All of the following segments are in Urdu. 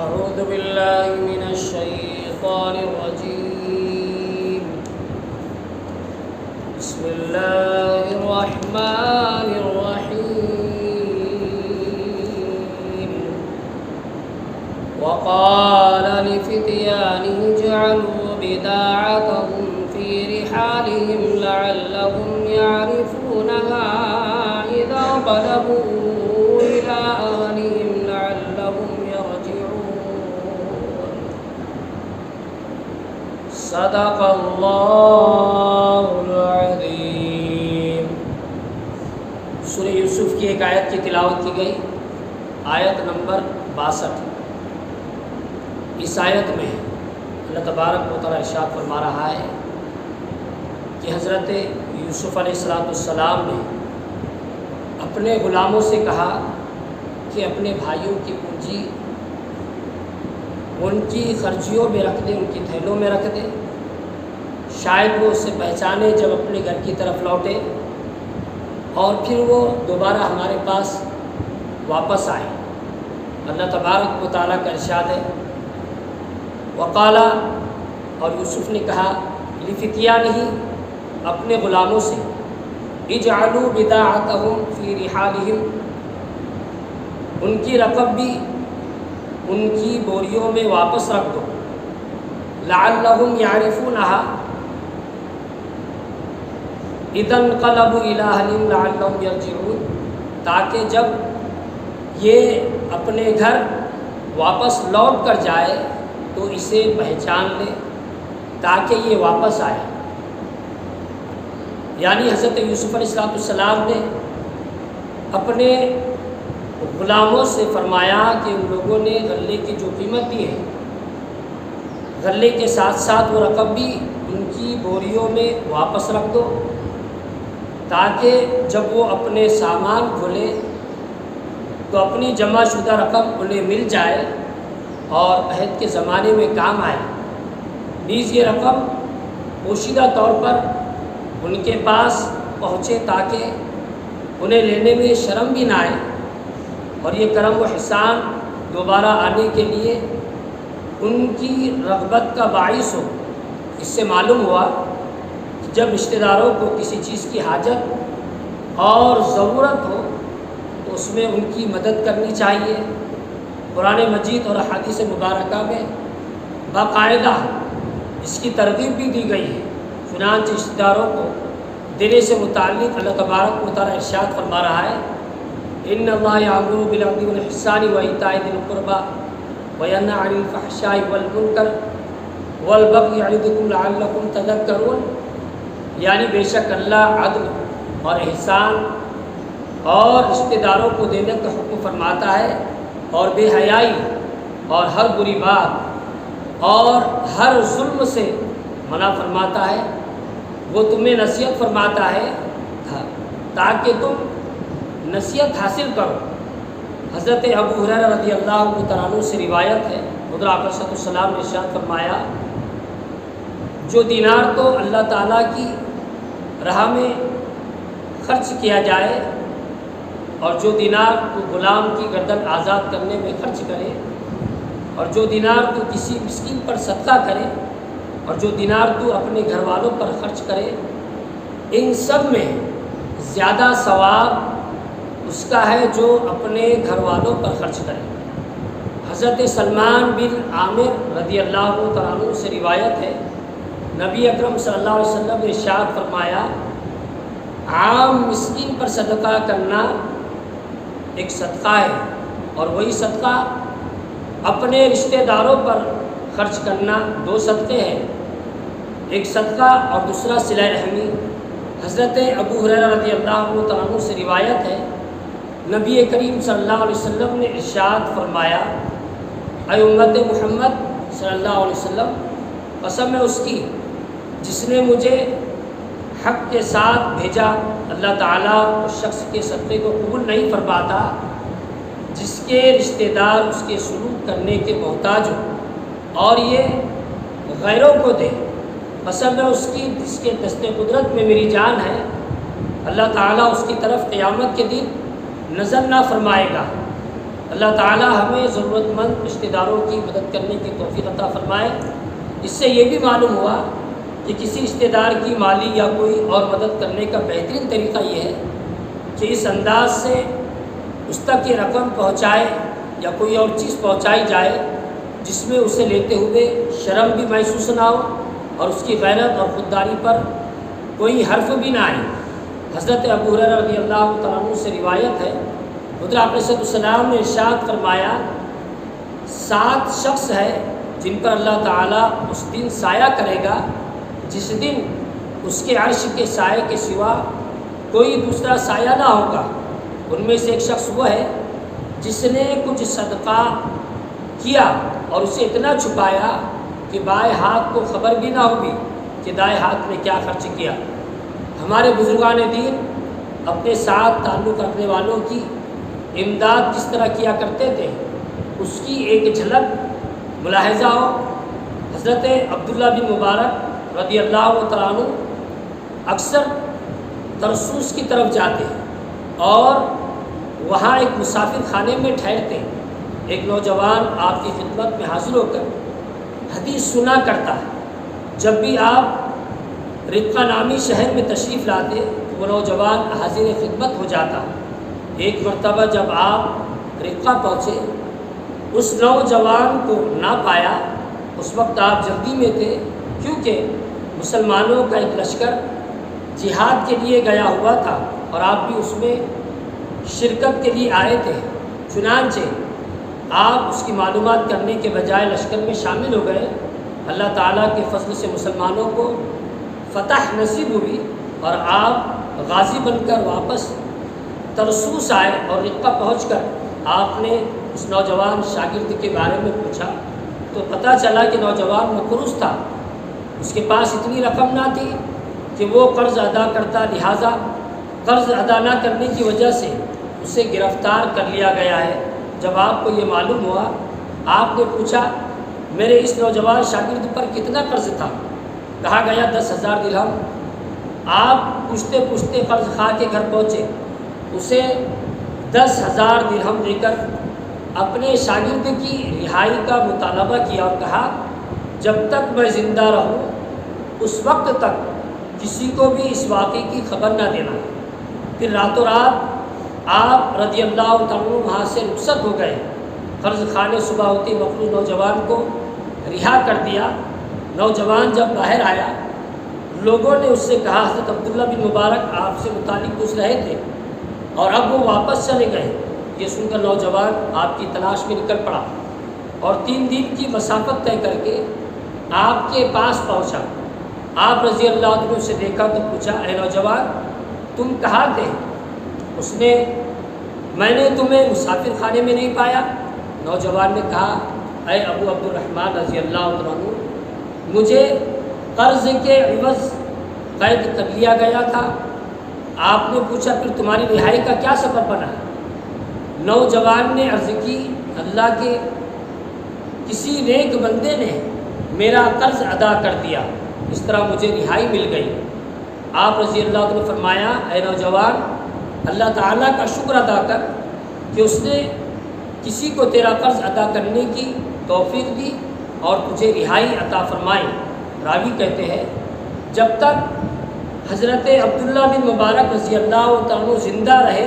أعوذ بالله من الشيطان الرجيم. بسم الله الرحمن الرحيم. وقال لفتيانه اجعلوا بضاعتهم في رحالهم لعلهم يعرفونها إذا انقلبوا إلى أهلهم لعلهم يرجعون. صدق اللہ العظیم. سورہ یوسف کی ایک آیت کی تلاوت کی گئی، آیت نمبر 62. اس آیت میں اللہ تبارک و تعالی ارشاد فرما رہا ہے کہ حضرت یوسف علیہ السلام نے اپنے غلاموں سے کہا کہ اپنے بھائیوں کی پونجی ان کی خرچیوں میں رکھ دیں، ان کی تھیلوں میں رکھ دیں، شاید وہ اسے پہچانے جب اپنے گھر کی طرف لوٹے اور پھر وہ دوبارہ ہمارے پاس واپس آئے. اللہ تبارک و تعالیٰ کا ارشاد ہے وقالا، اور یوسف نے کہا لفتیانہ، اپنے غلاموں سے، اجعلوا بضاعتهم فی رحالہم، ان کی رقم بھی ان کی بوریوں میں واپس رکھ دو، لعلہم یعرفونہا اذا انقلبوا الی اہلہم لعلہم یرجعون، تاکہ جب یہ اپنے گھر واپس لوٹ کر جائے تو اسے پہچان لے تاکہ یہ واپس آئے. یعنی حضرت یوسف علیہ السلام نے اپنے غلاموں سے فرمایا کہ ان لوگوں نے غلے کی جو قیمت دی ہے، غلے کے ساتھ ساتھ وہ رقم بھی ان کی بوریوں میں واپس رکھ دو، تاکہ جب وہ اپنے سامان کھولے تو اپنی جمع شدہ رقم انہیں مل جائے اور عہد کے زمانے میں کام آئے. نیز یہ رقم پوشیدہ طور پر ان کے پاس پہنچے تاکہ انہیں لینے میں شرم بھی نہ آئے، اور یہ کرم و احسان دوبارہ آنے کے لیے ان کی رغبت کا باعث ہو. اس سے معلوم ہوا کہ جب رشتہ داروں کو کسی چیز کی حاجت اور ضرورت ہو تو اس میں ان کی مدد کرنی چاہیے. قرآن مجید اور احادیث مبارکہ میں باقاعدہ اس کی ترغیب بھی دی گئی ہے. چنانچہ رشتہ داروں کو دینے سے متعلق اللہ تبارک و تعالی ارشاد فرما رہا ہے ان اللہ یأمر بالعدل والإحسان وإیتاء ذی القربى وینہی عن الفحشاء والمنکر والبغی یعظکم لعلکم تذکرون. یعنی بے شک اللہ عدل اور احسان اور رشتہ داروں کو دینے کا حکم فرماتا ہے، اور بے حیائی اور ہر بری بات اور ہر ظلم سے منع فرماتا ہے. وہ تمہیں نصیحت فرماتا ہے تاکہ تم نصیحت حاصل کرو. حضرت ابو ہریرہ رضی اللہ تعالیٰ عنہ سے روایت ہے، حضرت آپ صلی اللہ علیہ وسلم نے ارشاد فرمایا جو دینار تو اللہ تعالیٰ کی راہ میں خرچ کیا جائے، اور جو دینار تو غلام کی گردن آزاد کرنے میں خرچ کرے، اور جو دینار تو کسی مسکین پر صدقہ کرے، اور جو دینار تو اپنے گھر والوں پر خرچ کرے، ان سب میں زیادہ ثواب اس کا ہے جو اپنے گھر والوں پر خرچ کرے. حضرت سلمان بن عامر رضی اللہ تعالیٰ عنہ سے روایت ہے نبی اکرم صلی اللہ علیہ وسلم نے ارشاد فرمایا عام مسکین پر صدقہ کرنا ایک صدقہ ہے، اور وہی صدقہ اپنے رشتہ داروں پر خرچ کرنا دو صدقے ہیں، ایک صدقہ اور دوسرا صلہ رحمی. حضرت ابو ہریرہ رضی اللہ تعالیٰ عنہ سے روایت ہے نبی کریم صلی اللہ علیہ وسلم نے ارشاد فرمایا اے امت محمد صلی اللہ علیہ وسلم، قسم ہے اس کی جس نے مجھے حق کے ساتھ بھیجا، اللہ تعالیٰ اس شخص کے صدقے کو قبول نہیں فرماتا جس کے رشتہ دار اس کے سلوک کرنے کے محتاج ہو اور یہ غیروں کو دے. قسم ہے اس کی جس کے دست قدرت میں میری جان ہے، اللہ تعالیٰ اس کی طرف قیامت کے دن نظر نہ فرمائے گا. اللہ تعالی ہمیں ضرورت مند رشتہ داروں کی مدد کرنے کی توفیق عطا فرمائے۔ اس سے یہ بھی معلوم ہوا کہ کسی رشتہ دار کی مالی یا کوئی اور مدد کرنے کا بہترین طریقہ یہ ہے کہ اس انداز سے اس تک یہ رقم پہنچائے یا کوئی اور چیز پہنچائی جائے جس میں اسے لیتے ہوئے شرم بھی محسوس نہ ہو اور اس کی غیرت اور خودداری پر کوئی حرف بھی نہ آئے۔ حضرت ابو ہریرہ رضی اللہ تعالیٰ عنہ سے روایت ہے، حضرت آپ علیہ السلام نے ارشاد فرمایا 7 شخص ہے جن پر اللہ تعالیٰ اس دن سایہ کرے گا جس دن اس کے عرش کے سائے کے سوا کوئی دوسرا سایہ نہ ہوگا۔ ان میں سے ایک شخص وہ ہے جس نے کچھ صدقہ کیا اور اسے اتنا چھپایا کہ بائیں ہاتھ کو خبر بھی نہ ہوگی کہ دائیں ہاتھ میں کیا خرچ کیا۔ ہمارے بزرگان دین اپنے ساتھ تعلق رکھنے والوں کی امداد کس طرح کیا کرتے تھے اس کی ایک جھلک ملاحظہ ہو۔ حضرت عبداللہ بن مبارک رضی اللہ تعالیٰ عنہ اکثر ترسوس کی طرف جاتے اور وہاں ایک مسافر خانے میں ٹھہرتے۔ ایک نوجوان آپ کی خدمت میں حاضر ہو کر حدیث سنا کرتا ہے۔ جب بھی آپ رقہ نامی شہر میں تشریف لاتے تو وہ نوجوان حاضر خدمت ہو جاتا۔ ایک مرتبہ جب آپ رقہ پہنچے اس نوجوان کو نہ پایا۔ اس وقت آپ جلدی میں تھے کیونکہ مسلمانوں کا ایک لشکر جہاد کے لیے گیا ہوا تھا اور آپ بھی اس میں شرکت کے لیے آئے تھے۔ چنانچہ آپ اس کی معلومات کرنے کے بجائے لشکر میں شامل ہو گئے۔ اللہ تعالیٰ کے فضل سے مسلمانوں کو فتح نصیب ہوئی اور آپ غازی بن کر واپس ترسوس آئے اور رقہ پہنچ کر آپ نے اس نوجوان شاگرد کے بارے میں پوچھا تو پتہ چلا کہ نوجوان مقروض تھا، اس کے پاس اتنی رقم نہ تھی کہ وہ قرض ادا کرتا، لہٰذا قرض ادا نہ کرنے کی وجہ سے اسے گرفتار کر لیا گیا ہے۔ جب آپ کو یہ معلوم ہوا آپ نے پوچھا میرے اس نوجوان شاگرد پر کتنا قرض تھا؟ کہا گیا 10,000 درہم۔ آپ پوچھتے پوچھتے قرض خواہ کے گھر پہنچے، اسے 10,000 درہم دے کر اپنے شاگرد کی رہائی کا مطالبہ کیا اور کہا جب تک میں زندہ رہوں اس وقت تک کسی کو بھی اس واقعے کی خبر نہ دینا۔ پھر راتوں رات آپ رضی اللہ تعالیٰ عنہ وہاں سے رخصت ہو گئے۔ قرض خواہ نے صبح ہوتی مقروض نوجوان کو رہا کر دیا۔ نوجوان جب باہر آیا لوگوں نے اس سے کہا حضرت عبداللہ بن مبارک آپ سے متعلق پوچھ رہے تھے اور اب وہ واپس چلے گئے۔ یہ سن کر نوجوان آپ کی تلاش میں نکل پڑا اور 3 دن کی مسافت طے کر کے آپ کے پاس پہنچا۔ آپ رضی اللہ عنہ سے دیکھا تو پوچھا اے نوجوان تم کہاں تھے؟ اس نے میں نے تمہیں مسافر خانے میں نہیں پایا۔ نوجوان نے کہا اے ابو عبد الرحمن رضی اللہ عنہ مجھے قرض کے عوض قید کر لیا گیا تھا۔ آپ نے پوچھا پھر تمہاری رہائی کا کیا سبب بنا؟ نوجوان نے عرض کی اللہ کے کسی نیک بندے نے میرا قرض ادا کر دیا، اس طرح مجھے رہائی مل گئی۔ آپ رضی اللہ عنہ نے فرمایا اے نوجوان اللہ تعالیٰ کا شکر ادا کر کہ اس نے کسی کو تیرا قرض ادا کرنے کی توفیق دی اور تجھے رہائی عطا فرمائی۔ راوی کہتے ہیں جب تک حضرت عبداللہ بن مبارک رضی اللہ عنہ زندہ رہے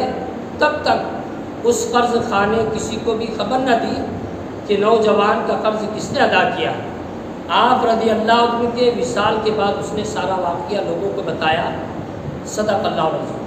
تب تک اس قرض خواہ نے کسی کو بھی خبر نہ دی کہ نوجوان کا قرض کس نے ادا کیا۔ آپ رضی اللہ عنہ کے وصال کے بعد اس نے سارا واقعہ لوگوں کو بتایا۔ صدق اللہ العظیم۔